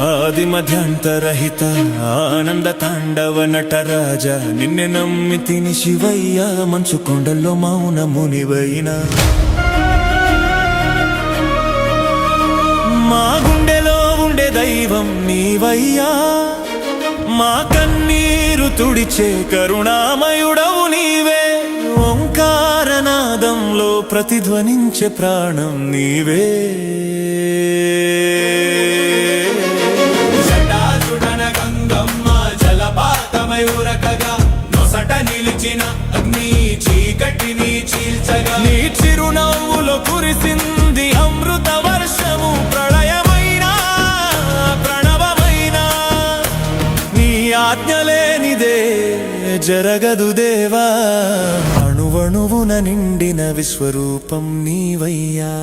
ఆది మధ్యాంతరహిత ఆనంద తాండవ నటరాజ నిన్నే నమ్మి తిని శివయ్య మంచు కొండల్లో మౌన మునివైనా మా గుండెలో ఉండే దైవం నీవయ్యా మా కన్నీరు తుడిచే కరుణామయుడవు నీవే ఓంకారనాదంలో ప్రతిధ్వనించే ప్రాణం నీవే నిలిచిన అగ్ని చీకటిని చీల్చగా నీ చిరునవ్వులో కురిసింది అమృత వర్షము ప్రళయమైన ప్రణవమైన నీ ఆజ్ఞలేనిదే జరగదు దేవా అణువణువున నిండిన విశ్వరూపం నీవయ్యా